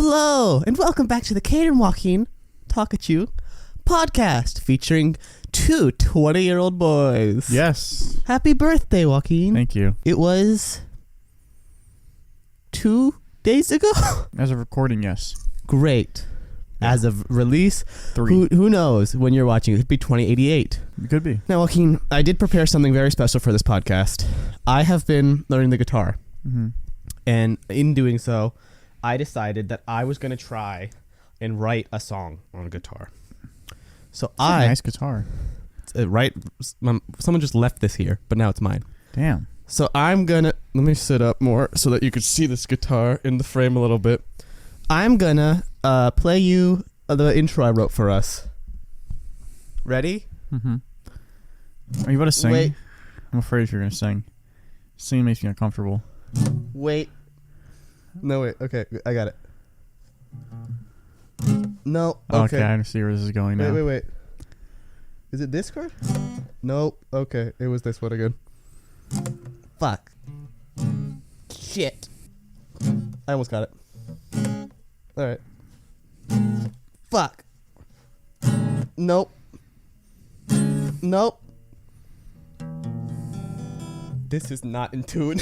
Hello, and welcome back to the Cade and Joaquin Talk At You podcast featuring two 20-year-old boys. Yes. Happy birthday, Joaquin. Thank you. It was 2 days ago? As of recording, yes. Great. Yeah. As of release, 3. who knows when you're watching? It could be 2088. It could be. Now, Joaquin, I did prepare something very special for this podcast. I have been learning the guitar. Mm-hmm. And in doing so, I decided that I was going to try and write a song on a guitar. So It's a nice guitar. Someone just left this here, but now it's mine. Damn. So I'm going to, let me sit up more so that you can see this guitar in the frame a little bit. I'm going to play you the intro I wrote for us. Ready? Mm-hmm. Are you about to sing? Wait. I'm afraid if you're going to sing. Singing makes me uncomfortable. Wait. No, wait. Okay, I got it. No. Okay, I see where this is going now. Wait. Is it this card? Nope. Okay, it was this one again. Fuck. Shit. I almost got it. Alright. Fuck. Nope. This is not in tune.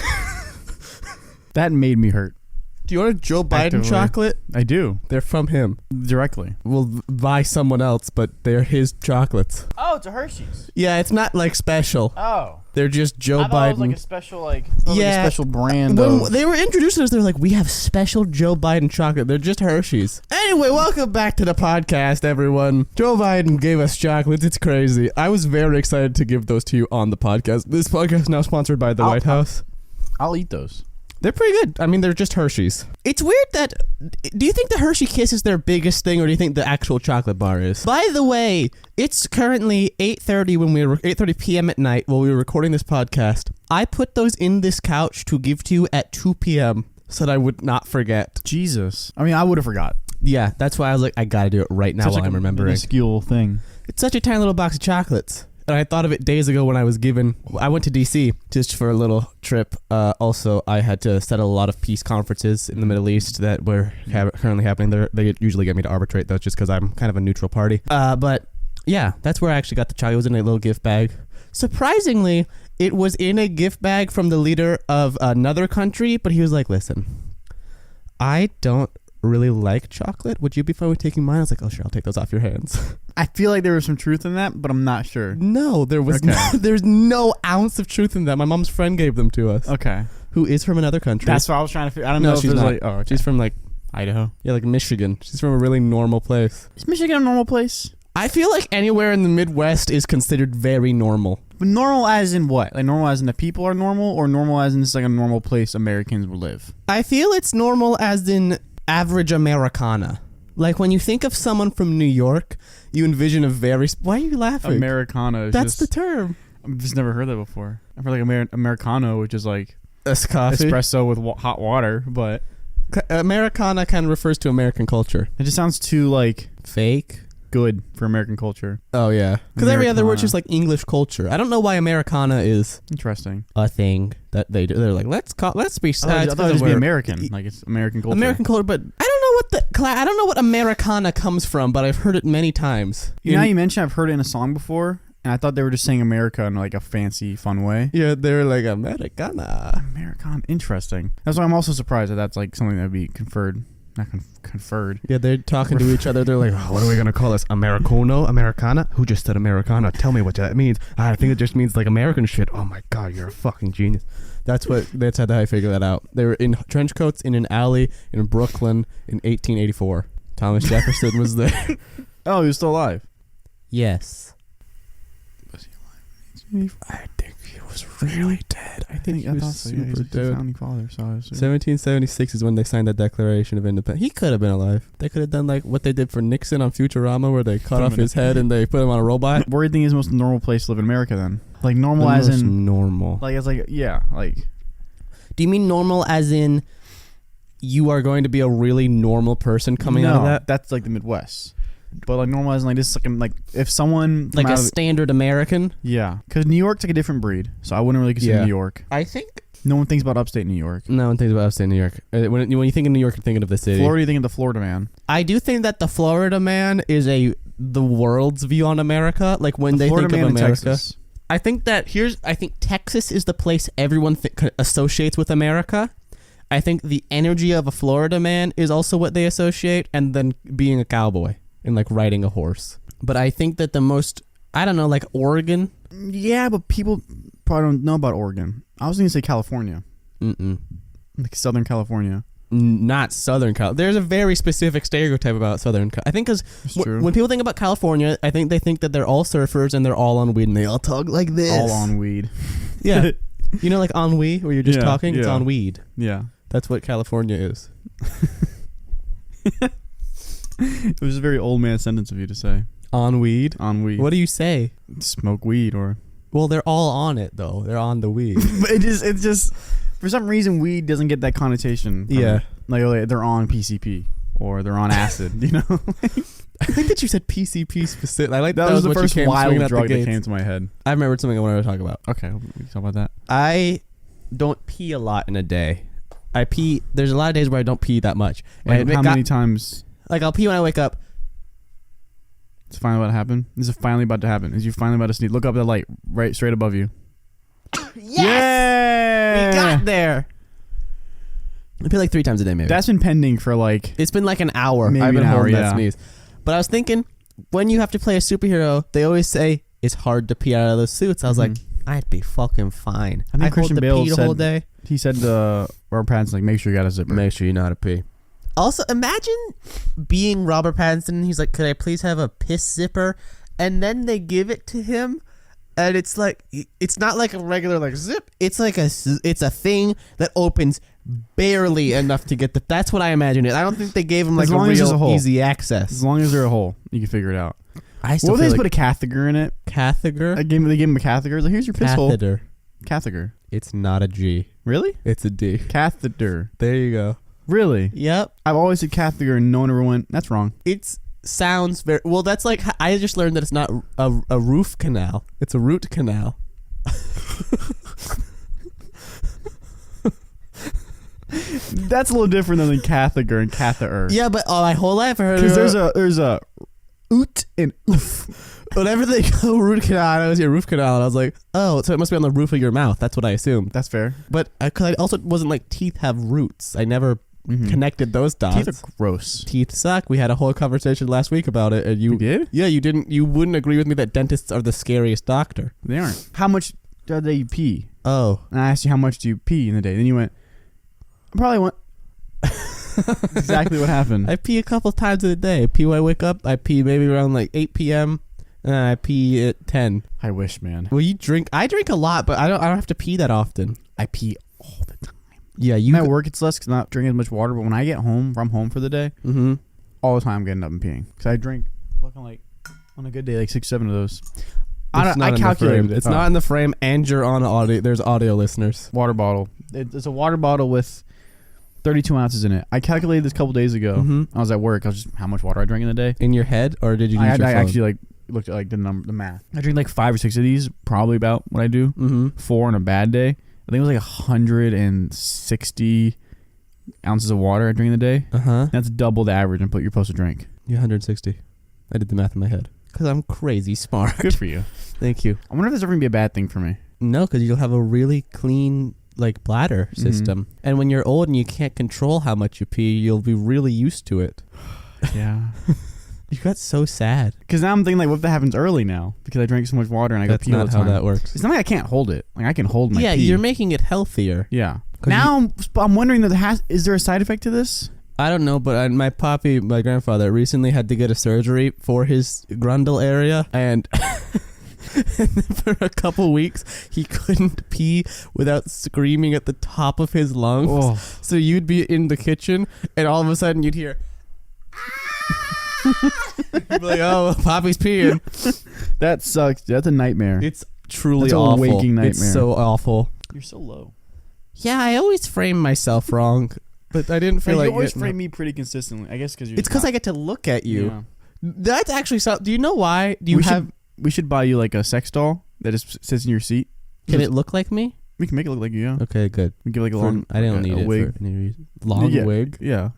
That made me hurt. Do you want a Joe Biden Actively. chocolate? I do. They're from him. Directly. We'll buy someone else, but they're his chocolates. Oh, it's a Hershey's. Yeah, it's not like special. Oh. They're just Joe I thought Biden. it was like a special, Like a special brand When of... they were introducing us, they were like, we have special Joe Biden chocolate. They're just Hershey's. Anyway, welcome back to the podcast, everyone. Joe Biden gave us chocolates. It's crazy. I was very excited to give those to you on the podcast. This podcast is now sponsored by the White House. I'll eat those. They're pretty good. I mean, they're just Hershey's. It's weird that... Do you think the Hershey Kiss is their biggest thing, or do you think the actual chocolate bar is? By the way, it's currently 8:30 p.m. at night while we were recording this podcast. I put those in this couch to give to you at 2 p.m. so that I would not forget. Jesus. I mean, I would have forgot. Yeah, that's why I was like, I gotta do it right now while I'm remembering. Minuscule thing. It's such a tiny little box of chocolates. And I thought of it days ago when I went to D.C. just for a little trip. Also, I had to settle a lot of peace conferences in the Middle East that were currently happening. They usually get me to arbitrate those just because I'm kind of a neutral party. But yeah, that's where I actually got the chocolate. It was in a little gift bag. Surprisingly, it was in a gift bag from the leader of another country, but he was like, listen, I don't really like chocolate. Would you be fine with taking mine? I was like, oh sure, I'll take those off your hands. I feel like there was some truth in that, but I'm not sure. No, there was there's no ounce of truth in that. My mom's friend gave them to us. Okay. Who is from another country. That's what I was trying to figure. I don't know if she's there's not. like... Oh, okay. She's from like, Idaho. yeah, like Michigan. She's from a really normal place. Is Michigan a normal place? I feel like anywhere in the Midwest is considered very normal. But normal as in what? Like normal as in the people are normal, or normal as in it's like a normal place Americans would live? I feel it's normal as in average Americana. Like when you think of someone from New York, you envision a very... Why are you laughing? Americana is That's just... the term. I've just never heard that before. I've heard like Americano, which is like Coffee. espresso with hot water, but... Americana kind of refers to American culture. It just sounds too like... Fake? Good for American culture. Oh, yeah. Because every other word's Americana. just like English culture. I don't know why Americana is Interesting. a thing that they do. They're like, let's be... I thought it would be American. Like it's American culture. American culture, but I don't know what Americana comes from, but I've heard it many times. You know how you mentioned I've heard it in a song before, and I thought they were just saying America in like a fancy, fun way. Yeah, they're like Americana. American. Interesting. That's why I'm also surprised that that's like something that would be conferred. Not conferred. Yeah, they're talking to each other. They're like, oh, what are we going to call this? Americano? Americana? Who just said Americana? Tell me what that means. I think it just means like American shit. Oh my God, you're a fucking genius. That's how I figured that out. They were in trench coats in an alley in Brooklyn in 1884. Thomas Jefferson was there. Oh, he was still alive. Yes. Was he alive? I think he was really dead. I think he I was thought so. Yeah, super he's the dead. founding father. So 1776 is when they signed the Declaration of Independence. He could have been alive. They could have done like what they did for Nixon on Futurama, where they cut off his head and they put him on a robot. Where do you think is the most normal place to live in America then? Like normal The as most in normal. like it's like yeah like. Do you mean normal as in you are going to be a really normal person coming out of that? That's like the Midwest. But like normal as in like this like if someone Like a standard American? yeah, because New York's like a different breed, so I wouldn't really consider Yeah. New York. I think No one thinks about upstate New York. No one thinks about upstate New York. When you think of New York, you're thinking of the city. Florida, you think of the Florida man. I do think that the Florida man is the world's view on America. Like when they Florida think of man in America. Texas. I think Texas is the place everyone associates with America. I think the energy of a Florida man is also what they associate, and then being a cowboy and like riding a horse. But I think that the most, I don't know, like Oregon. Yeah, but people probably don't know about Oregon. I was going to say California. Like Southern California. Not Southern California. There's a very specific stereotype about Southern California. I think because when people think about California, I think they think that they're all surfers and they're all on weed and they all talk like this. All on weed. Yeah. You know, like ennui, where you're just talking? It's on weed. Yeah. That's what California is. It was a very old man sentence of you to say. On weed? On weed. What do you say? Smoke weed or... Well, they're all on it, though. They're on the weed. But it's just... For some reason, weed doesn't get that connotation. Yeah. Like, they're on PCP. Or they're on acid, you know? I think that you said PCP specific. I like that was the first wild drug that came to my head. I remembered something I wanted to talk about. Okay, we can talk about that. I don't pee a lot in a day. I pee... There's a lot of days where I don't pee that much. Like, how many times... Like, I'll pee when I wake up. It's finally about to happen. This is finally about to happen. Is you finally about to sneeze? Look up at the light, right, straight above you. Yes! Yeah! We got there. I pee like 3 times a day, maybe. That's been pending for like... It's been like an hour. Maybe I've been an hour, holding that yeah. sneeze. But I was thinking, when you have to play a superhero, they always say it's hard to pee out of those suits. I was like, I'd be fucking fine. I think Christian Bale pee the whole day. He said Robert Pattinson, like, make sure you got a zipper. Make sure you know how to pee. Also, imagine being Robert Pattinson. He's like, could I please have a piss zipper? And then they give it to him, and it's like, it's not like a regular like zip. It's like it's a thing that opens barely enough to get the. That's what I imagine it. I don't think they gave him like as a long as there's a real hole. easy access. As long as there's a hole, you can figure it out. I still What if they feel just like put a catheter in it? catheter. They gave him a catheter. It's like, here's your piss hole. Catheter. Catheter. It's not a G. Really? It's a D. Catheter. There you go. Really? Yep. I've always said catheter and no one ever went, that's wrong. It sounds very well. That's like I just learned that it's not a roof canal. It's a root canal. That's a little different than catheter and catheter. Yeah, but my whole life I heard Because there's a oot and oof. Whenever they go root canal, I always hear roof canal, and I was like, oh, so it must be on the roof of your mouth. That's what I assumed. That's fair. But I also wasn't like teeth have roots. I never connected those dots. Teeth are gross. Teeth suck. We had a whole conversation last week about it, and you did? Yeah, you wouldn't agree with me that dentists are the scariest doctor. They aren't. How much do they pee? Oh. And I asked you how much do you pee in a day. Then you went, I probably went. Exactly what happened. I pee a couple times a day. I pee when I wake up. I pee maybe around like 8 p.m. And I pee at 10. I wish, man. Well, you drink. I drink a lot, but I don't have to pee that often. I pee all the time. Yeah, you. At work, it's less because I'm not drinking as much water. But when I get home, from home for the day, all the time I'm getting up and peeing because I drink. Looking like on a good day, like 6-7 of those. I calculated it. It's not in the frame, and you're on audio. There's audio listeners. Water bottle. It's a water bottle with 32 ounces in it. I calculated this a couple days ago. I was at work. I was just how much water I drank in a day. In your head, or did you use your I phone? actually looked at the math. I drink like 5 or 6 of these, probably about what I do. 4 on a bad day. I think it was like 160 ounces of water I drink in a day. That's double the average and what you're supposed to drink. Yeah, 160. I did the math in my head because I'm crazy smart. Good for you. Thank you. I wonder if this is ever gonna be a bad thing for me. No, because you'll have a really clean like bladder system, and when you're old and you can't control how much you pee, you'll be really used to it. Yeah. You got so sad. Because now I'm thinking, like, what if that happens early now? Because I drank so much water and I go pee all the time. That's not how that works. It's not like I can't hold it. Like, I can hold my pee. Yeah, you're making it healthier. Yeah. Now, I'm wondering, is there a side effect to this? I don't know, but my grandfather, recently had to get a surgery for his grundle area, and for a couple weeks, he couldn't pee without screaming at the top of his lungs. Oh. So you'd be in the kitchen, and all of a sudden you'd hear... You'd be like, oh, Poppy's peeing. That sucks. That's a nightmare. It's truly That's awful. a waking nightmare. It's so awful. You're so low. Yeah, I always frame myself wrong, but I didn't feel like you always frame me pretty consistently. I guess because it's because I get to look at you. Yeah. That's actually so. Do you know why? We should buy you like a sex doll that just sits in your seat. Can it look like me? We can make it look like you. Yeah. Okay, good. We give like a long. I don't need a it wig. for any reason. Long wig. Yeah,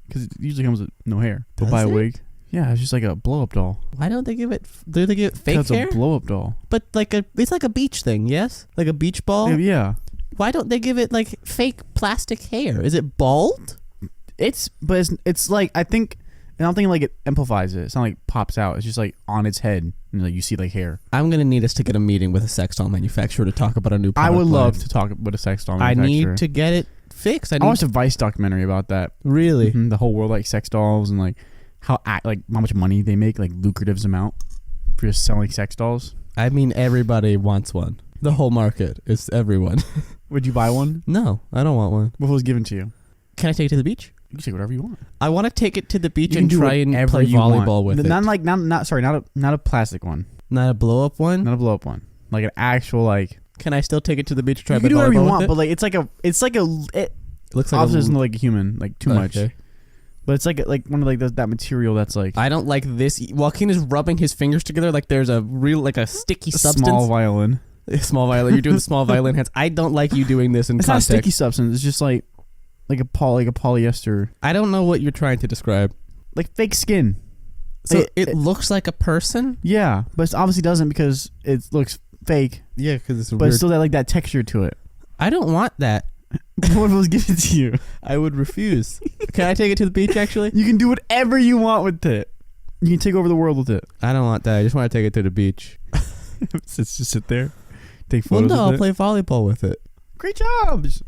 because it usually comes with no hair. But Does buy a it? wig. Yeah, it's just like a blow up doll. Why don't they give it? Do they give it fake hair? It's a blow up doll. But it's like a beach thing, yes? Like a beach ball. Yeah. Why don't they give it like fake plastic hair? Is it bald? It's like I don't think like it amplifies it. It's not like pops out. It's just like on its head, and like you see like hair. I'm gonna need us to get a meeting with a sex doll manufacturer to talk about a new product. I would line. love to talk with a sex doll I manufacturer. need to get it fixed. I watched a Vice documentary about that. Really? Mm-hmm. The whole world like sex dolls and like how much money they make, like lucrative amount for just selling sex dolls. I mean, everybody wants one. The whole market is everyone. Would you buy one? No, I don't want one. What if it was given to you? Can I take it to the beach? You can take whatever you want. I want to take it to the beach You and can do try and whatever play you volleyball want. with it. Not a plastic one. Not a blow up one. Not a blow up one. Like an actual like. Can I still take it to the beach and try You to can play do whatever you volleyball want, with but like it looks like obviously doesn't look like a human, like too much. Okay. But it's like one of like that material that's like I don't like this. Joaquin is rubbing his fingers together like there's a real like a sticky substance. small violin. A small violin. You're doing the small violin hands. I don't like you doing this in It's context. not sticky substance. It's just like a polyester, I don't know what you're trying to describe. like fake skin. So it looks like a person. Yeah, but it obviously doesn't because it looks fake. Yeah, because it's But it's still like that texture to it. I don't want that. What if it was given to you? I would refuse. Can I take it to the beach? Actually, You can do whatever you want with it. You can take over the world with it. I don't want that. I just want to take it to the beach. Just sit there, take Well, photos. no, I'll with it. play volleyball with it. Great job. Just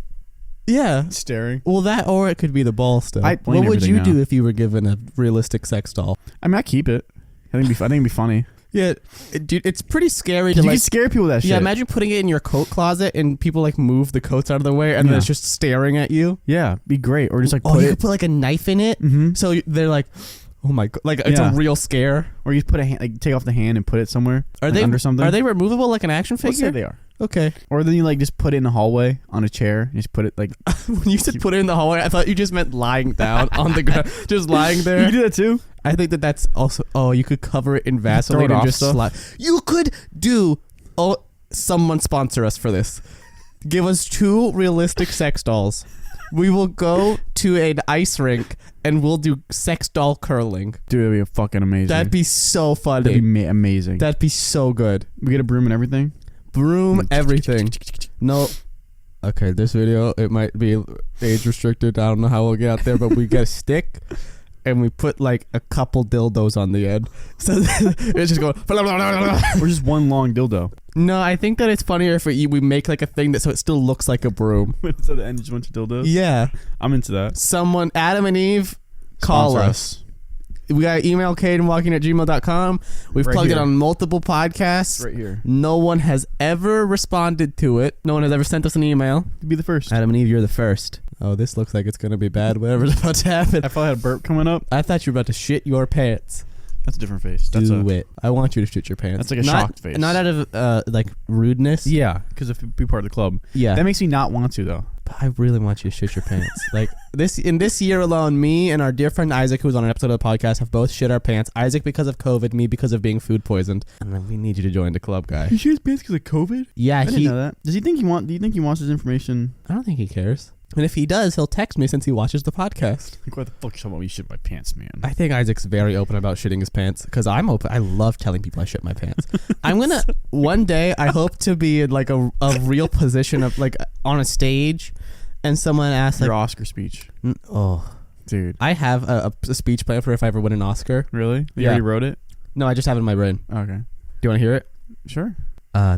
Yeah. staring. Well, that or it could be the ball still. I What blame would you everything do now. if you were given a realistic sex doll? I mean, I keep it. I think it'd be funny. Yeah, dude, it's pretty scary to You like. can scare people with that shit. Yeah, imagine putting it in your coat closet and people like move the coats out of the way and then Yeah. it's just staring at you. Yeah, be great. Or just like Oh, put you it. could put like a knife in it, Mm-hmm. so they're like, oh my god, like it's Yeah. a real scare. Or you put a hand, like take off the hand and put it somewhere. Are like they under something? Are they removable like an action Let's say figure? they are. Okay. Or then you like just put it in the hallway on a chair. And just put it like. When you said put it in the hallway, I thought you just meant lying down on the ground, just lying You there. can do that too. I think that's also. Oh, you could cover it in Vaseline it and off just stuff. slide. You could do. Oh, someone sponsor us for this. Give us 2 realistic sex dolls. We will go to an ice rink and we'll do sex doll curling. Dude, that'd be fucking amazing. That'd be so funny. That'd be amazing. That'd be so good. We get a broom and everything. Broom, everything. No. Okay, this video, it might be age restricted. I don't know how we'll get out there, but we get a stick and we put like a couple dildos on the end. So it's just going. Or just one long dildo. No, I think that it's funnier if we make like a thing that so it still looks like a broom. So the end is just a bunch of dildos. Yeah. I'm into that. Someone, Adam and Eve, call Sponsor us. We got email cadeandwalking@gmail.com. We've Right plugged it here. on multiple podcasts. Right here. No one has ever responded to it. No one has ever sent us an email. Be the first. Adam and Eve, you're the first. Oh, this looks like it's going to be bad. Whatever's about to happen. I thought I had a burp coming up. I thought you were about to shit your pants. That's a different face. That's Do it. I want you to shit your pants. That's like a not, shocked face. Not out of like rudeness. Yeah, because if you be part of the club. Yeah. That makes me not want to though. But I really want you to shit your pants. Like in this year alone, me and our dear friend Isaac, who was on an episode of the podcast, have both shit our pants. Isaac because of COVID, me because of being food poisoned. And then we need you to join the club, guy. You shit his pants because of COVID? Yeah, I didn't know that. Do you think he wants his information? I don't think he cares. And if he does, he'll text me since he watches the podcast. Like, what the fuck you talking about? You shit my pants, man. I think Isaac's very open about shitting his pants because I'm open. I love telling people I shit my pants. I'm gonna one day. I hope to be in like a real position of like on a stage, and someone asks Your like, Oscar speech, "Oh, dude. I have a speech plan for if I ever win an Oscar." Really? You Yeah. already wrote it? No, I just have it in my brain. Okay. Do you want to hear it? Sure.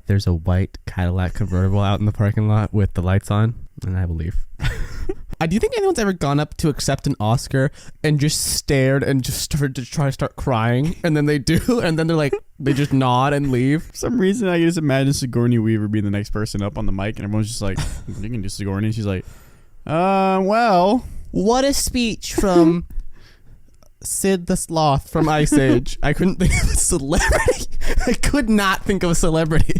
There's a white Cadillac convertible out in the parking lot with the lights on, and I will leave. Do you think anyone's ever gone up to accept an Oscar and just stared and just started to try to start crying, and then they do, and then they're like, they just nod and leave? For some reason, I just imagine Sigourney Weaver being the next person up on the mic, and everyone's just like, "You can do Sigourney." And she's like, well, What a speech from Sid the Sloth from Ice Age. I couldn't think of a celebrity. I could not think of a celebrity.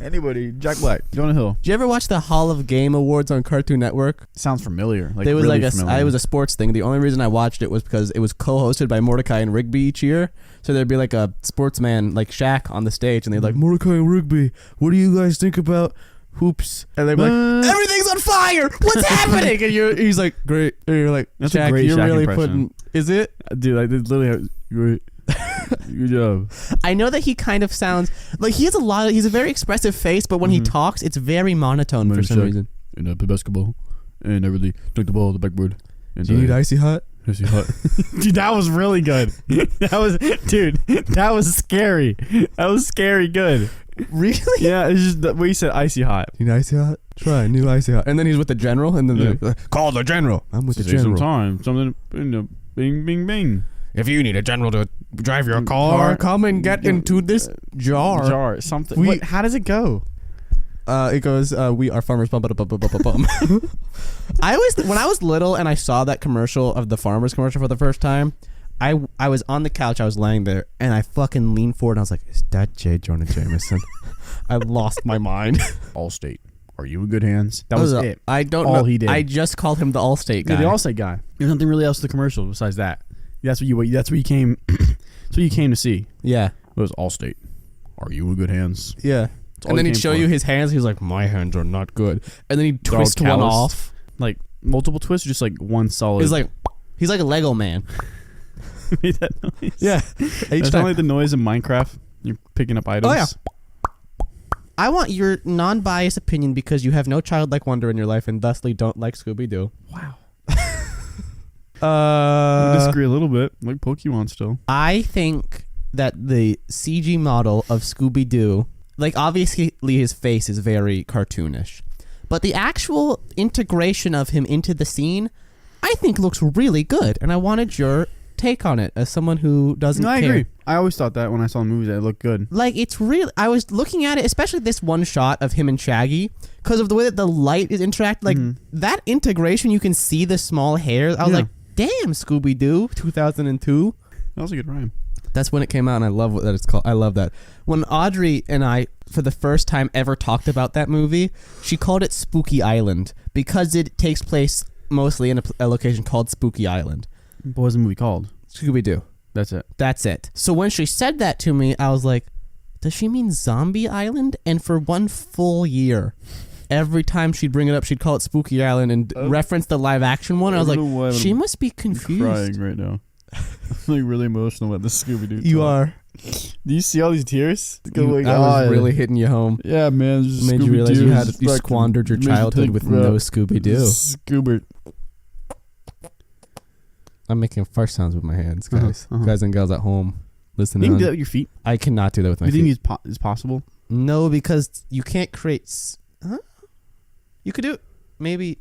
Anybody. Jack Black. Jonah Hill. Did you ever watch the Hall of Game Awards on Cartoon Network? Sounds familiar. Like There was really like familiar. it was a sports thing. The only reason I watched it was because it was co-hosted by Mordecai and Rigby each year. So there'd be like a sportsman like Shaq on the stage, and they'd like, Mordecai and Rigby, what do you guys think about hoops? And they'd be like, everything's on fire. What's happening? And he's like, great. And you're like, That's a Shaq, great you're Shaq really impression. putting. Is it? Dude, I did literally have great. Good job. I know that he kind of sounds like he has he's a very expressive face, but when he talks, it's very monotone for some reason. And I play basketball, and I really took the ball to the backboard. And Do you need icy hot? Icy hot. Dude, that was really good. That was scary. That was scary good. Really? Yeah, it's just the way you said icy hot. You need icy hot? Try new icy hot. And then he's with the general, and then they're like, call the general. I'm with the general. Something, bing, bing, bing. If you need a general to drive your car, come and get into this jar. Something. How does it go? It goes, we are farmers. Bum, bum, bum, bum, bum, bum. When I was little and I saw that commercial of the farmers commercial for the first time, I was on the couch, I was laying there, and I fucking leaned forward and I was like, is that J. Jonah Jameson? I lost my mind. Allstate. Are you in good hands? That was it. I don't all know. he did. I just called him the Allstate guy. Yeah, the Allstate guy. There's nothing really else to the commercial besides that. That's what you came. That's what you came to see. Yeah. It was Allstate. Are you in good hands? Yeah. And then he'd show you his hands. He was like, my hands are not good. And then he'd twist one off. Like multiple twists, or just like one solid. He's like a Lego man. Made that noise. Yeah. It's not like the noise in Minecraft. You're picking up items. Oh yeah. I want your non-biased opinion because you have no childlike wonder in your life and thusly don't like Scooby-Doo. Wow. I disagree a little bit. Like Pokemon still. I think that the CG model of Scooby-Doo, like obviously his face is very cartoonish, but the actual integration of him into the scene, I think looks really good. And I wanted your take on it as someone who doesn't care. I agree. I always thought that when I saw the movies that it looked good. Like it's real. I was looking at it, especially this one shot of him and Shaggy, because of the way that the light is interacting. Like that integration, you can see the small hairs. I was like, damn, Scooby-Doo 2002. That was a good rhyme. That's when it came out, and I love what that it's called. I love that. When Audrey and I, for the first time ever, talked about that movie, she called it Spooky Island because it takes place mostly in a location called Spooky Island. What was the movie called? Scooby-Doo. That's it. That's it. So when she said that to me, I was like, does she mean Zombie Island? And for one full year, every time she'd bring it up, she'd call it Spooky Island and reference the live action one. And I was like, she must be confused. I'm crying right now. I'm like really emotional about the Scooby-Doo. You are. Do you see all these tears? I was really hitting you home. Yeah, man. Made you realize you squandered your childhood with no Scooby-Doo. Scoobert. I'm making fart sounds with my hands, guys. Guys and gals at home listening. You can do that with your feet. I cannot do that with my feet. You think it's possible? No, because you can't create... Huh? You could do it. Maybe...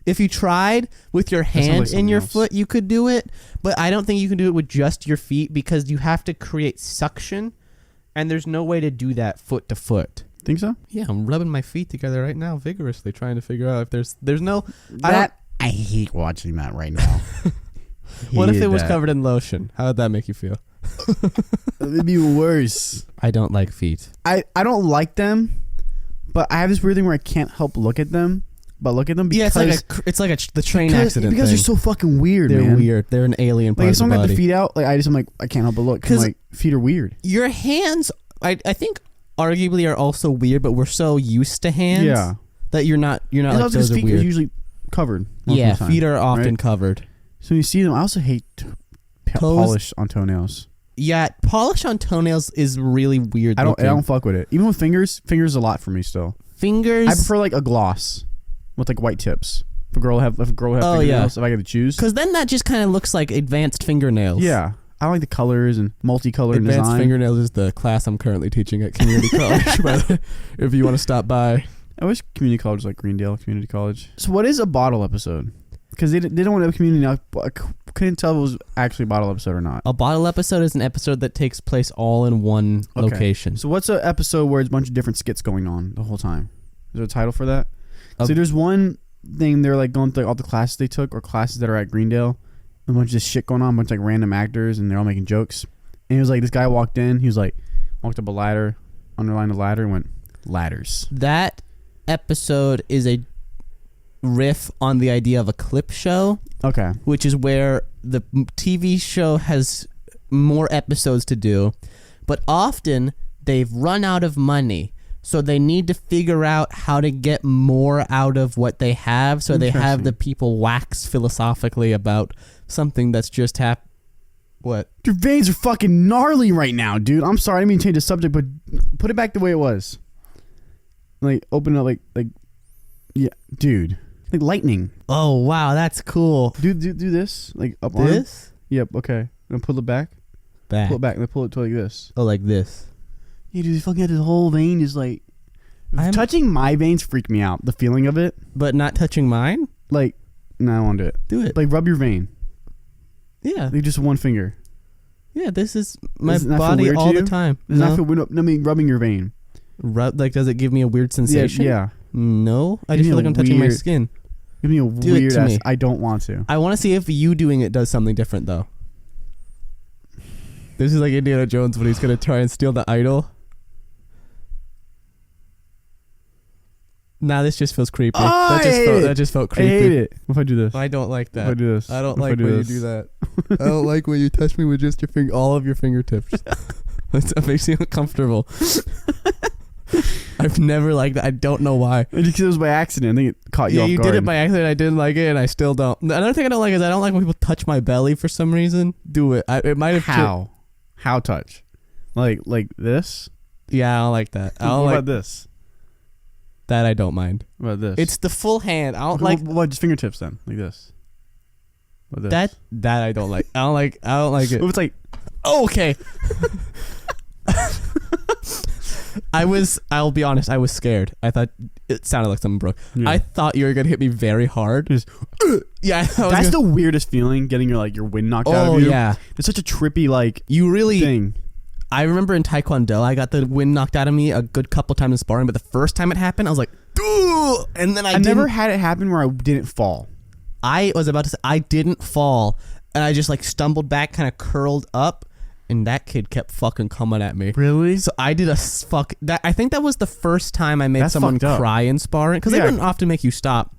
If you tried with your hand in your foot, you could do it. But I don't think you can do it with just your feet because you have to create suction. And there's no way to do that foot to foot. Think so? Yeah, I'm rubbing my feet together right now vigorously trying to figure out if there's no... I hate watching that right now. What if it was covered in lotion? How would that make you feel? It'd be worse. I don't like feet. I don't like them, but I have this weird thing where I can't help look at them. But look at them because... Yeah, it's like the train accident because thing. they're so fucking weird, They're man. weird. They're an alien part like, of the body. Like, if someone got the feet out, like, I'm like, I can't help but look. Because, like, feet are weird. Your hands, I think, arguably are also weird, but we're so used to hands that you're not like, those are feet weird. Are usually covered. Yeah, feet are often covered. So you see them. I also hate polish on toenails. Yeah, polish on toenails is really weird. I don't fuck with it. Even with fingers is a lot for me still. Fingers? I prefer, like, a gloss with, like, white tips. If a girl have fingernails, if I get to choose. Because then that just kind of looks like advanced fingernails. Yeah. I like the colors and multicolored design. Advanced fingernails is the class I'm currently teaching at community college, by the way, if you want to stop by. I wish community college was like Greendale Community College. So what is a bottle episode? Because they don't want to have a community now. I couldn't tell if it was actually a bottle episode or not. A bottle episode is an episode that takes place all in one location. So what's an episode where it's a bunch of different skits going on the whole time? Is there a title for that? So there's one thing, they're like going through all the classes they took or classes that are at Greendale. A bunch of this shit going on, a bunch of like random actors, and they're all making jokes. And he was like, this guy walked up a ladder, underlined a ladder and went ladders. That episode is a riff on the idea of a clip show. Okay. Which is where the TV show has more episodes to do, but often they've run out of money. So they need to figure out how to get more out of what they have. So they have the people wax philosophically about something that's just What? Your veins are fucking gnarly right now, dude. I'm sorry, I didn't mean to change the subject, but put it back the way it was. Like, open it up, like, yeah, dude. Like lightning. Oh, wow, that's cool. Do this. Like, up this? arm. Yep, okay. Then pull it back. Back. Pull it back. Then pull it to like this. Oh, like this. Yeah, dude, you fucking had this whole vein just like... Touching my veins freaked me out. The feeling of it. But not touching mine? Like, no, I don't want to do it. Do it. Like, rub your vein. Yeah. Like, just one finger. Yeah, this is my body all the time. Does not feel weird? No, I mean, rubbing your vein. Like, does it give me a weird sensation? Yeah. No. I just feel like I'm touching my skin. Give me a weird ass... I don't want to. I want to see if you doing it does something different, though. This is like Indiana Jones when he's going to try and steal the idol. Nah, this just feels creepy. That just felt creepy. I hate it. What if I do this? I don't like that. If I do this? I don't like when you do that. I don't like when you touch me with just your all of your fingertips. That makes me uncomfortable. I've never liked that. I don't know why. Because it was by accident. I think it caught you off guard. Yeah, you did it by accident. I didn't like it, and I still don't. Another thing I don't like is I don't like when people touch my belly for some reason. Do it. It might have. How touch? Like this? Yeah, I don't like that. I don't what like about this? That I don't mind. What about this? It's the full hand. I don't like. What? Just fingertips then, like this. What this? That I don't like. I don't like it. It's like. Oh, okay. I'll be honest, I was scared. I thought it sounded like something broke. Yeah. I thought you were going to hit me very hard. Just, yeah. That's the weirdest feeling, getting your wind knocked out of you. Oh, yeah. It's such a trippy, thing. I remember in Taekwondo, I got the wind knocked out of me a good couple times in sparring, but the first time it happened, I was like, ugh! And then I never had it happen where I didn't fall. I was about to say, I didn't fall, and I just stumbled back, kind of curled up, and that kid kept fucking coming at me. Really? So I did I think that was the first time I made someone cry in sparring, because they wouldn't often make you stop.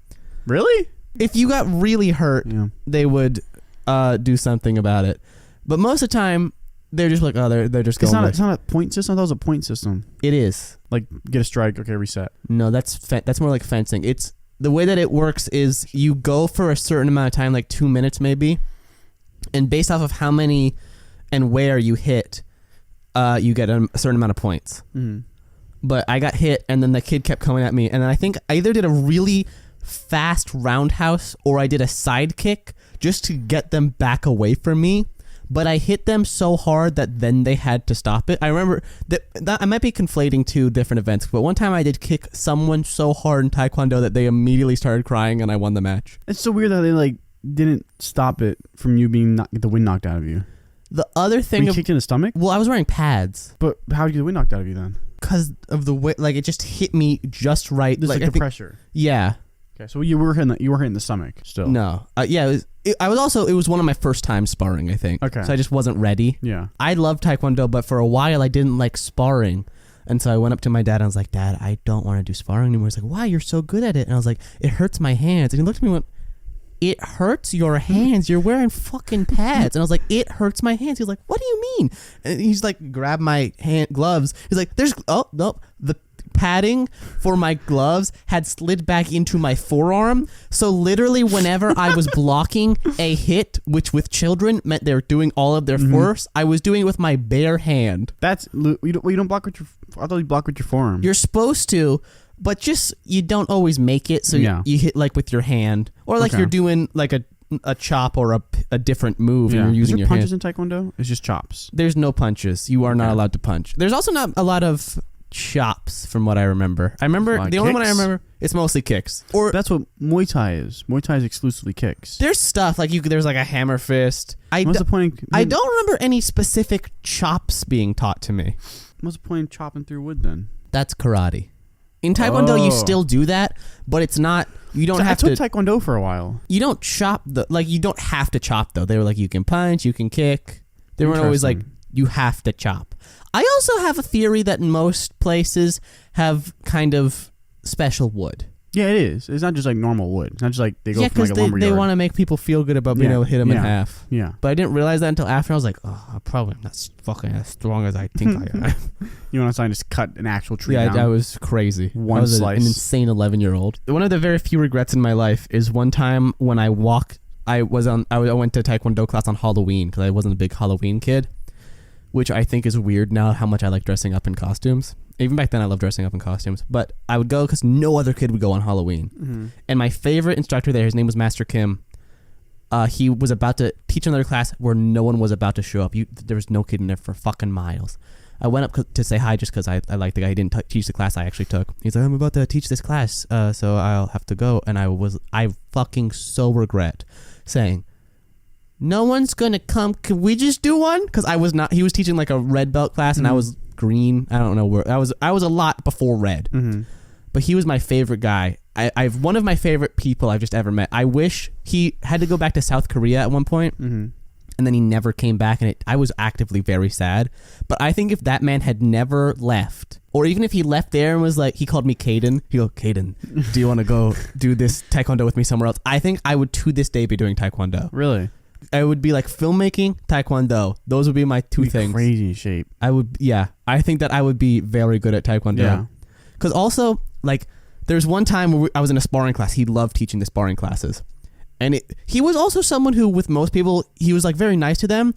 Really? If you got really hurt, they would do something about it. But most of the time, they're just like, oh, they're just going. It's not a point system. That was a point system. It is. Like, get a strike, okay, reset. No, that's more like fencing. It's the way that it works is you go for a certain amount of time, like 2 minutes maybe, and based off of how many and where you hit, you get a certain amount of points. Mm-hmm. But I got hit, and then the kid kept coming at me, and then I think I either did a really fast roundhouse or I did a side kick just to get them back away from me. But I hit them so hard that then they had to stop it. I remember that I might be conflating two different events, but one time I did kick someone so hard in Taekwondo that they immediately started crying and I won the match. It's so weird that they didn't stop it from you being the wind knocked out of you. The other thing... Were you kicked in the stomach? Well, I was wearing pads. But how did you get the wind knocked out of you then? Because of the way... it just hit me just right. Just the pressure. Yeah. Okay, so you were hitting the stomach still. No. Yeah, it was one of my first time sparring, I think. Okay. So I just wasn't ready. Yeah. I love Taekwondo, but for a while I didn't like sparring. And so I went up to my dad and I was like, Dad, I don't want to do sparring anymore. He's like, why? You're so good at it. And I was like, it hurts my hands. And he looked at me and went, it hurts your hands. You're wearing fucking pads. And I was like, it hurts my hands. He was like, what do you mean? And he's like, grabbed my gloves. He's like, the padding for my gloves had slid back into my forearm. So literally whenever I was blocking a hit, which with children meant they're doing all of their force, I was doing it with my bare hand. You don't block with your... I thought you block with your forearm. You're supposed to, but just you don't always make it. So you hit with your hand, or you're doing a chop or a different move and you're using your hand. Is there punches in Taekwondo? It's just chops. There's no punches. You are not allowed to punch. There's also not a lot of chops from what I remember. The only one I remember, it's mostly kicks. Or that's what Muay Thai is. Muay Thai is exclusively kicks. There's stuff there's a hammer fist. What's the point? I don't remember any specific chops being taught to me. What's the point of chopping through wood then? That's karate. In Taekwondo, you still do that, but it's not. You don't have to. I took Taekwondo for a while. You don't chop you don't have to chop though. They were like, you can punch, you can kick. They weren't always you have to chop. I also have a theory that most places have kind of special wood. Yeah, it is. It's not just like normal wood. It's not just like they go from like a lumberyard. They want to make people feel good about being able to hit them in half. Yeah. But I didn't realize that until after. I was like, oh, I'm probably not fucking as strong as I think I am. You want to just cut an actual tree down? Yeah, I was crazy. One I was slice. An insane 11-year-old. One of the very few regrets in my life is one time when I went to Taekwondo class on Halloween because I wasn't a big Halloween kid, which I think is weird now how much I like dressing up in costumes. Even back then, I loved dressing up in costumes. But I would go because no other kid would go on Halloween. Mm-hmm. And my favorite instructor there, his name was Master Kim. He was about to teach another class where no one was about to show up. There was no kid in there for fucking miles. I went up to say hi just because I liked the guy. He didn't teach the class I actually took. He's like, I'm about to teach this class, so I'll have to go. And I fucking so regret saying, no one's going to come. Can we just do one? Because I was not. He was teaching like a red belt class, and I was green. I don't know where. I was a lot before red. Mm-hmm. But he was my favorite guy. I've one of my favorite people I've just ever met. I wish he had to go back to South Korea at one point, and then he never came back, and I was actively very sad. But I think if that man had never left, or even if he left there and was like, he called me Caden. He goes, Caden, do you want to go do this Taekwondo with me somewhere else? I think I would to this day be doing Taekwondo. Really? I would be like filmmaking, Taekwondo. Those would be my two things. Crazy shape. I think that I would be very good at Taekwondo. Yeah. Because also, like, there's one time where I was in a sparring class. He loved teaching the sparring classes. And he was also someone who, with most people, he was like very nice to them.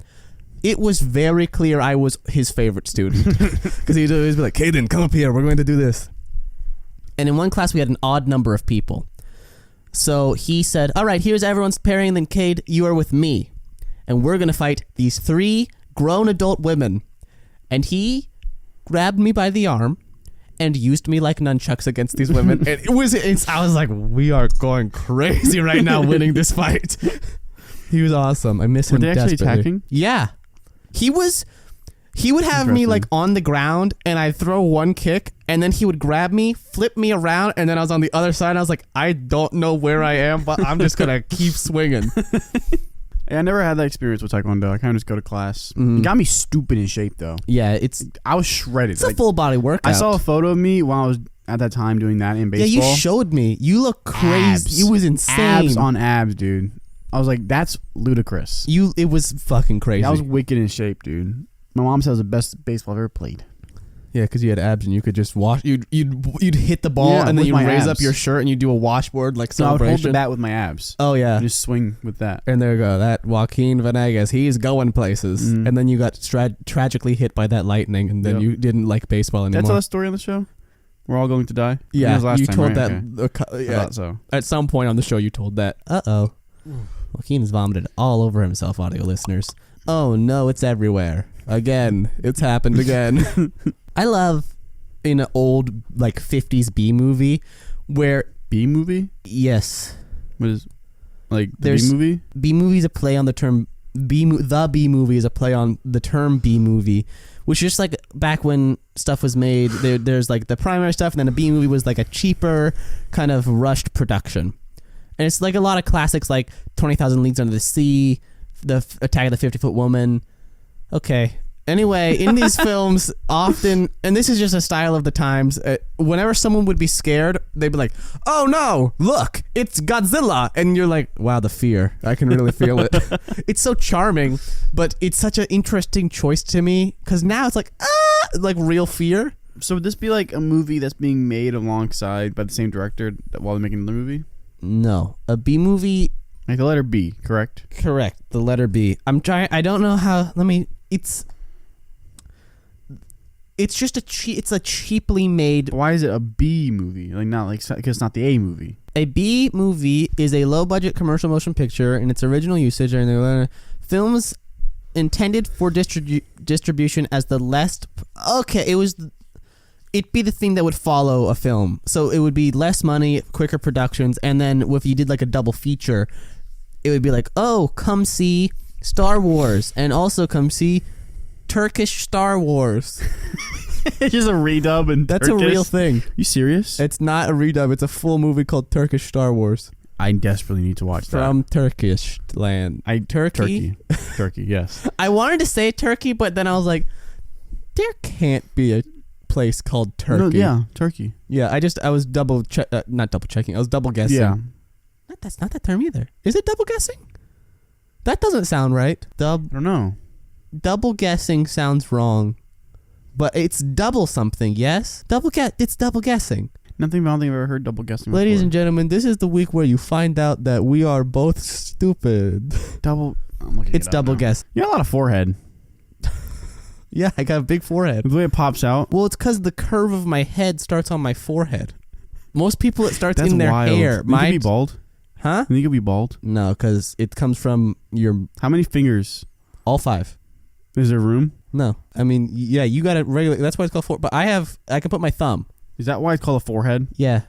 It was very clear I was his favorite student. Because he'd always be like, Caden, come up here. We're going to do this. And in one class, we had an odd number of people. So he said, all right, here's everyone's pairing, and then Cade, you are with me. And we're going to fight these 3 grown adult women. And he grabbed me by the arm and used me like nunchucks against these women. And I was like, we are going crazy right now winning this fight. He was awesome. I miss him desperately. Were they actually attacking? Yeah. He would have me like on the ground, and I'd throw one kick, and then he would grab me, flip me around, and then I was on the other side. And I was like, I don't know where I am, but I'm just gonna keep swinging. Yeah, I never had that experience with Taekwondo. I kind of just go to class. It got me stupid in shape though. Yeah, I was shredded. It's a full body workout. I saw a photo of me while I was at that time doing that in baseball. Yeah, you showed me. You look crazy. Abs. It was insane. Abs on abs, dude. I was like, that's ludicrous. It was fucking crazy. I was wicked in shape, dude. My mom said it was the best baseball I've ever played. Yeah, because you had abs and you could just wash. You'd hit the ball and then you'd raise up your shirt and you'd do a washboard like celebration. I would hold the bat with my abs. Oh yeah, just swing with that. And there you go. That Joaquin Venegas, he's going places. And then you got tragically hit by that lightning, and then you didn't like baseball anymore. Did I tell that story on the show? We're all going to die. Yeah, you told that. Okay. I thought so. At some point on the show, you told that. Joaquin has vomited all over himself, audio listeners. Oh no, it's everywhere. Again, it's happened again. I love in an old like 50s B movie where B movie? Yes. What is like the B movie? B movie is a play on the term the B movie is a play on the term B movie, which is just like back when stuff was made. There's like the primary stuff, and then a B movie was like a cheaper kind of rushed production. And it's like a lot of classics like 20,000 Leagues Under the Sea, The Attack of the 50-Foot Woman. Okay. Anyway, in these films, often, and this is just a style of the times, whenever someone would be scared, they'd be like, oh no, look, it's Godzilla. And you're like, wow, the fear. I can really feel it. It's so charming, but it's such an interesting choice to me, because now it's like real fear. So would this be like a movie that's being made alongside by the same director while they're making another movie? No. A B movie... Like the letter B, correct? Correct. The letter B. I'm trying... I don't know how... It's just it's a cheaply made... But why is it a B movie? Like not like... Because it's not the A movie. A B movie is a low-budget commercial motion picture in its original usage, and films intended for distribution as the less... Okay, it'd be the thing that would follow a film. So it would be less money, quicker productions, and then if you did like a double feature, it would be like, oh, come see Star Wars, and also come see Turkish Star Wars. It's just a redub and that's Turkish? A real thing. You serious? It's not a redub. It's a full movie called Turkish Star Wars. I desperately need to watch that. From Turkish land. Turkey. Turkey, yes. I wanted to say Turkey, but then I was like, there can't be a place called Turkey. No, yeah, Turkey. Yeah, I was not double checking. I was double guessing. Yeah. That's not that term either. Is it double guessing? That doesn't sound right. I don't know. Double guessing sounds wrong, but it's double something. Yes, it's double guessing. Nothing. I don't think I've ever heard double guessing. Ladies before. and gentlemen, this is the week where you find out that we are both stupid. Double. I'm looking It's double guess. You got a lot of forehead. Yeah, I got a big forehead. The way it pops out. Well, it's because the curve of my head starts on my forehead. Most people, it starts That's in their wild. hair. You could be bald. Huh? You think you could be bald? No, because it comes from your How many fingers? all 5. Is there room? No, I mean, yeah, you got it regular. That's why it's called But I can put my thumb. Is that why it's called a forehead? Yeah.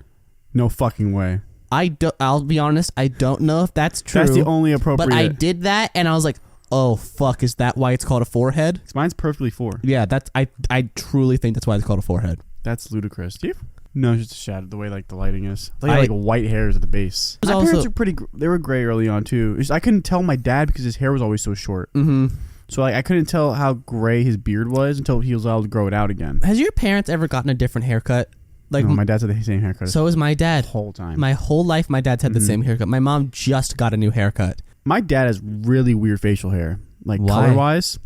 No fucking way. I'll be honest. I don't know if that's true. That's the only appropriate. But I did that, and I was like, oh fuck, is that why it's called a forehead? Mine's perfectly 4. Yeah, I truly think that's why it's called a forehead. That's ludicrous. Do you? No, it's just a shadow. The way like the lighting is. Like white hairs at the base. My parents are pretty. They were gray early on too. I couldn't tell my dad because his hair was always so short. Mm-hmm. So like I couldn't tell how gray his beard was until he was able to grow it out again. Has your parents ever gotten a different haircut? Like no, my dad's had the same haircut. So is my dad. The whole time. My whole life, my dad's had the same haircut. My mom just got a new haircut. My dad has really weird facial hair, like Why? color wise,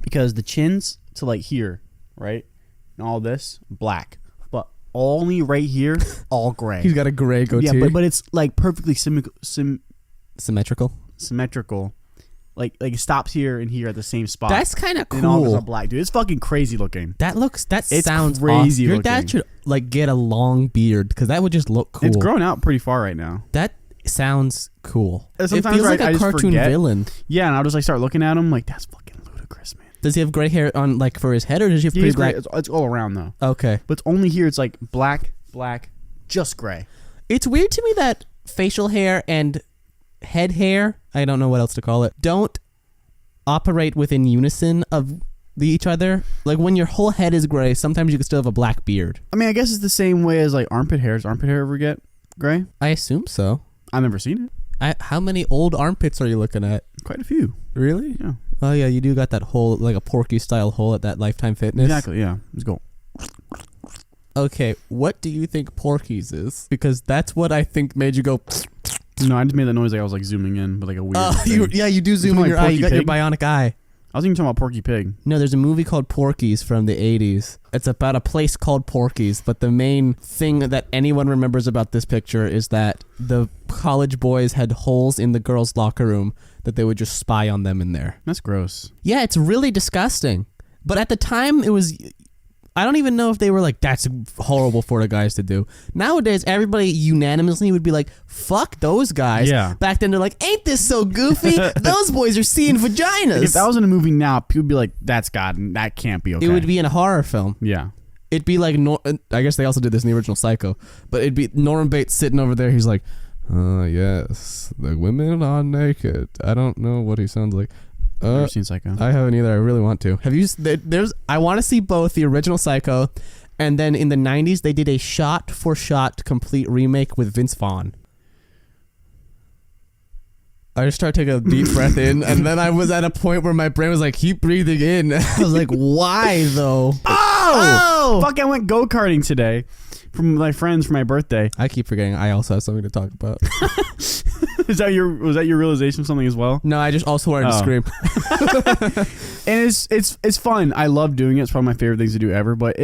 because the chins to like here, right, and all this black, but only right here, all gray. He's got a gray goatee. Yeah, but it's like perfectly symmetrical. Symmetrical. Like it stops here and here at the same spot. That's kind of cool. And all of us are black, dude. It's fucking crazy looking. It's sounds crazy. awesome. Your dad should like get a long beard because that would just look cool. It's grown out pretty far right now. That sounds cool. Sometimes it feels like I a just cartoon forget. villain. Yeah, and I'll just like start looking at him like that's fucking ludicrous, man. Does he have gray hair on like for his head or does he have pretty black? It's all around though. Okay, but it's only here. It's like black, just gray. It's weird to me that facial hair and head hair, I don't know what else to call it, don't operate within unison of each other. Like when your whole head is gray, sometimes you can still have a black beard. I mean, I guess it's the same way as like armpit hair. Does armpit hair ever get gray? I assume so. I've never seen it. How many old armpits are you looking at? Quite a few. Really? Yeah. Oh yeah, you do got that hole, like a Porky style hole at that Lifetime Fitness. Exactly, yeah. Let's go. Okay, what do you think Porky's is? Because that's what I think made you go. No, I just made that noise like I was like zooming in, but like a weird thing. You do zoom in like your eye. You got your Pig? bionic eye. I was even talking about Porky Pig. No, there's a movie called Porky's from the 80s. It's about a place called Porky's, but the main thing that anyone remembers about this picture is that the college boys had holes in the girls' locker room that they would just spy on them in there. That's gross. Yeah, it's really disgusting. But at the time, it was... I don't even know if they were like, that's horrible for the guys to do. Nowadays, everybody unanimously would be like, fuck those guys. Yeah. Back then, they're like, ain't this so goofy? Those boys are seeing vaginas. Like if that was in a movie now, people would be like, that's God, that can't be okay. It would be in a horror film. Yeah. It'd be like, I guess they also did this in the original Psycho, but it'd be Norman Bates sitting over there. He's like, yes, the women are naked. I don't know what he sounds like. I've never seen Psycho. I haven't either. I really want to. Have you? I want to see both the original Psycho, and then in the 90s they did a shot-for-shot complete remake with Vince Vaughn. I just started taking a deep breath in, and then I was at a point where my brain was like, keep breathing in. I was like, why though? Oh! Fuck, I went go-karting today from my friends for my birthday. I keep forgetting I also have something to talk about. Was that your realization of something as well? No, I just also wanted to scream. And it's fun. I love doing it. It's probably my favorite things to do ever. But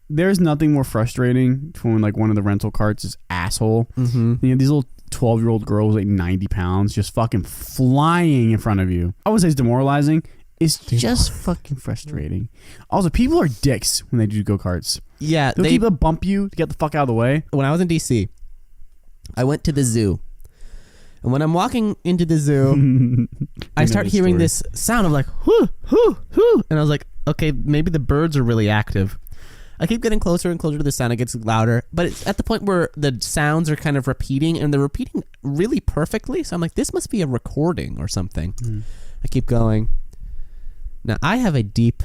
there's nothing more frustrating when like one of the rental carts is asshole. Mm-hmm. You know, these little 12-year-old girls like 90 pounds just fucking flying in front of you. I would say it's demoralizing. It's just fucking frustrating. Also, people are dicks when they do go-karts. Yeah, people bump you to get the fuck out of the way. When I was in DC, I went to the zoo. And when I'm walking into the zoo, I start hearing this sound of like, whoo, whoo, whoo. And I was like, okay, maybe the birds are really active. I keep getting closer and closer to the sound. It gets louder. But it's at the point where the sounds are kind of repeating, and they're repeating really perfectly. So I'm like, this must be a recording or something. I keep going. Now, I have a deep,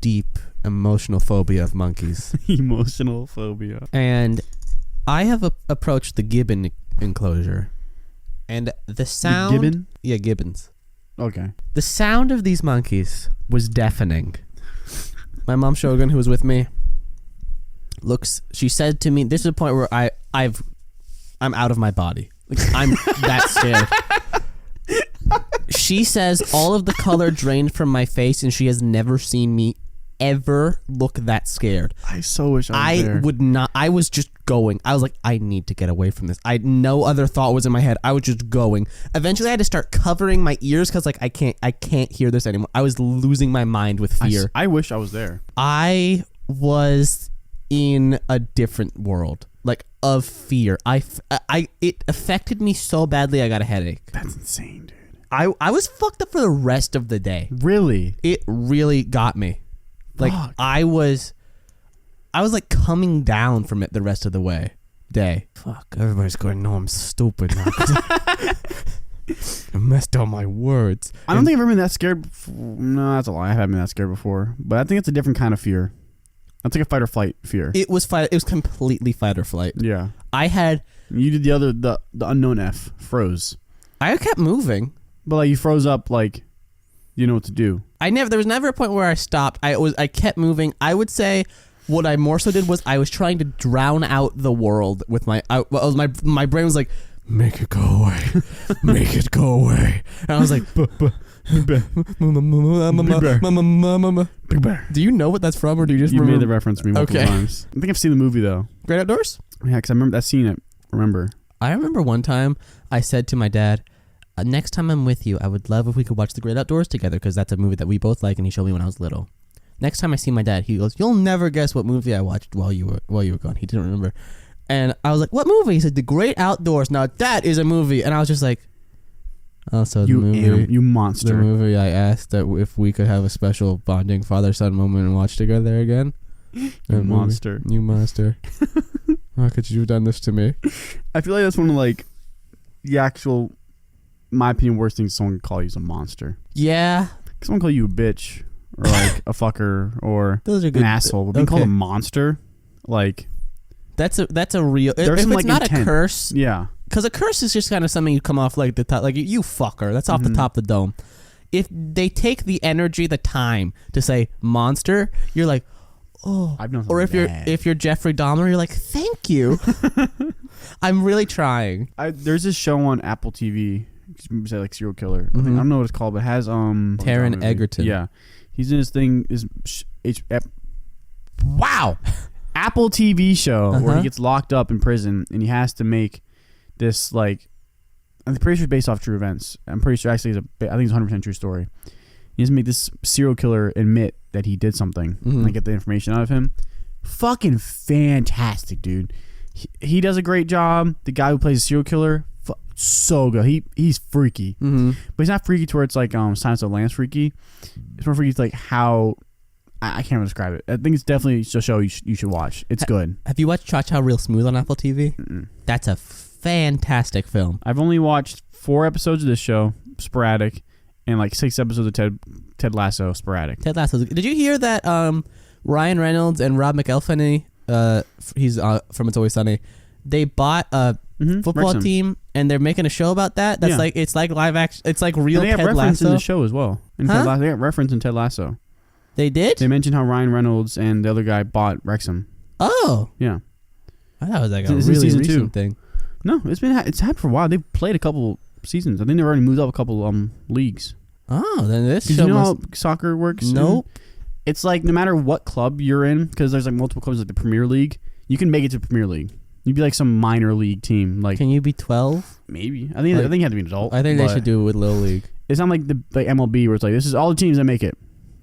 deep emotional phobia of monkeys. Emotional phobia. And I have approached the gibbon enclosure. And the sound... The gibbon? Yeah, gibbons. Okay. The sound of these monkeys was deafening. My mom Shogun, who was with me, she said to me, this is a point where I'm out of my body. Like, I'm that scared. She says all of the color drained from my face, and she has never seen me ever look that scared. I so wish I was there. would not. I was just going. I was like, I need to get away from this. No other thought was in my head. I was just going. Eventually, I had to start covering my ears because like I can't hear this anymore. I was losing my mind with fear. I wish I was there. I was in a different world, like of fear. It affected me so badly. I got a headache. That's insane, dude. I was fucked up for the rest of the day. Really? It really got me. Like Fuck. I was like coming down from it the rest of the day. Fuck, everybody's going to know I'm stupid now. I messed up my words. I don't think I've ever been that scared. No, that's a lie. I haven't been that scared before. But I think it's a different kind of fear. That's like a fight or flight fear. It was completely fight or flight. Yeah. You did the unknown F, froze. I kept moving. But like you froze up, like you know what to do. There was never a point where I stopped. I kept moving. I would say what I more so did was I was trying to drown out the world with my brain was like, make it go away. Make it go away. And I was like, Big Bear. Do you know what that's from, or do you just remember? Made the reference to me multiple times. I think I've seen the movie though. Great Outdoors? Yeah, because I remember that scene. I remember one time I said to my dad, next time I'm with you, I would love if we could watch The Great Outdoors together because that's a movie that we both like, and he showed me when I was little. Next time I see my dad, he goes, "You'll never guess what movie I watched while you were gone." He didn't remember, and I was like, "What movie?" He said, "The Great Outdoors." Now that is a movie, and I was just like, "Oh, so the movie, you monster." The movie I asked that if we could have a special bonding father-son moment and watch together again. You monster. You monster. How could you have done this to me? I feel like that's one of like the actual, my opinion, worst things someone could call you is a monster. Yeah. Someone call you a bitch or like a fucker or those are good. An asshole. But being called a monster, like that's a real. If it's like not intent. A curse, yeah. Because a curse is just kind of something you come off like the top, like you fucker. That's off the top of the dome. If they take the energy, the time to say monster, you're like, oh. I've known. Or if you're Jeffrey Dahmer, you're like, thank you. I'm really trying. There's this show on Apple TV. Say like serial killer. I don't know what it's called, but it has Taron Egerton. Yeah, he's in this thing. Wow, Apple TV show where he gets locked up in prison and he has to make this like. I'm pretty sure it's based off true events. I'm pretty sure actually I think it's 100% true story. He has to make this serial killer admit that he did something and get the information out of him. Fucking fantastic, dude. He does a great job. The guy who plays a serial killer. So good. He's freaky, but he's not freaky to where it's like Silence of the Lambs freaky. It's more freaky to like how I can't even describe it. I think it's definitely a show you should watch. It's good. Have you watched Cha Cha Real Smooth on Apple TV? Mm-mm. That's a fantastic film. I've only watched 4 episodes of this show, sporadic, and like 6 episodes of Ted Lasso, sporadic. Ted Lasso. Did you hear that Ryan Reynolds and Rob McElhenney, he's from It's Always Sunny, they bought a football team and they're making a show about that. That's like it's like live action. It's like real. And they have Ted reference Lasso in the show as well. They got reference in Ted Lasso. They did. They mentioned how Ryan Reynolds and the other guy bought Wrexham. Oh, yeah. I thought it was like a really recent two. thing. No, it's happened for a while. They've played a couple seasons. I think they've already moved up a couple leagues. Oh, then this show. You know how soccer works? Nope. It's like no matter what club you're in, because there's like multiple clubs like the Premier League. You can make it to Premier League. You'd be like some minor league team. Like, can you be 12? Maybe. I think you have to be an adult. I think they should do it with Little League. It's not like the MLB where it's like this is all the teams that make it.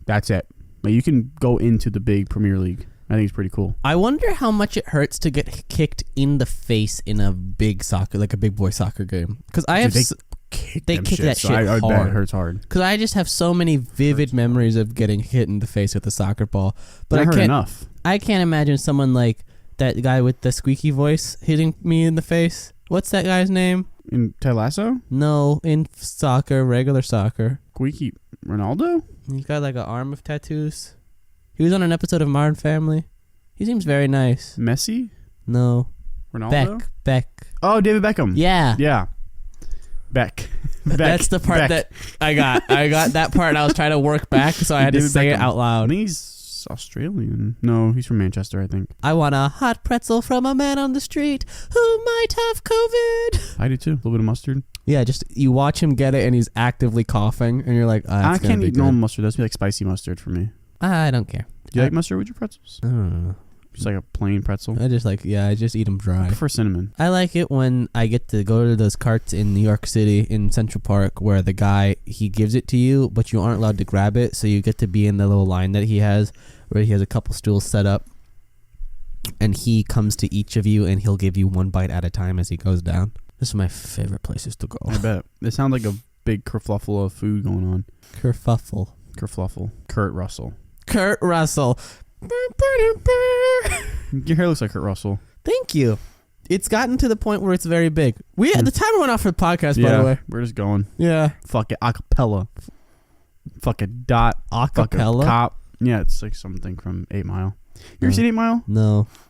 That's it. Like you can go into the big Premier League. I think it's pretty cool. I wonder how much it hurts to get kicked in the face in a big soccer, like a big boy soccer game. Because I have they kick that shit hard. I bet it hurts hard. Because I just have so many vivid memories of getting hit in the face with a soccer ball. But I can't. I can't imagine someone like that guy with the squeaky voice hitting me in the face. What's that guy's name? In Ted Lasso? No, in soccer, regular soccer. Squeaky Ronaldo? He's got like an arm of tattoos. He was on an episode of Modern Family. He seems very nice. Messi? No. Ronaldo? Beck. Oh, David Beckham. Yeah. Yeah. Beck. That's the part that I got. I got that part, and I was trying to work back, so I had to say it out I loud. think he's Australian. No, he's from Manchester, I think. I want a hot pretzel from a man on the street who might have COVID. I do too. A little bit of mustard. Yeah, just you watch him get it, and he's actively coughing, and you're like, I can't eat normal mustard. That's like spicy mustard for me. I don't care. Do you like mustard with your pretzels? I don't know. Just like a plain pretzel. I just eat them dry. I prefer cinnamon. I like it when I get to go to those carts in New York City in Central Park where the guy, he gives it to you, but you aren't allowed to grab it, so you get to be in the little line that he has where he has a couple stools set up, and he comes to each of you and he'll give you one bite at a time as he goes down. This is my favorite places to go. I bet. It sounds like a big kerfluffle of food going on. Kerfuffle. Kerfluffle. Kurt Russell. Kurt Russell. Your hair looks like Kurt Russell. Thank you. It's gotten to the point where it's very big. The timer went off for the podcast, by the way. We're just going. Yeah. Fuck it. Acapella. Fuck it. Dot. Acapella? Cop. Yeah, it's like something from 8 Mile. You ever seen 8 Mile? No.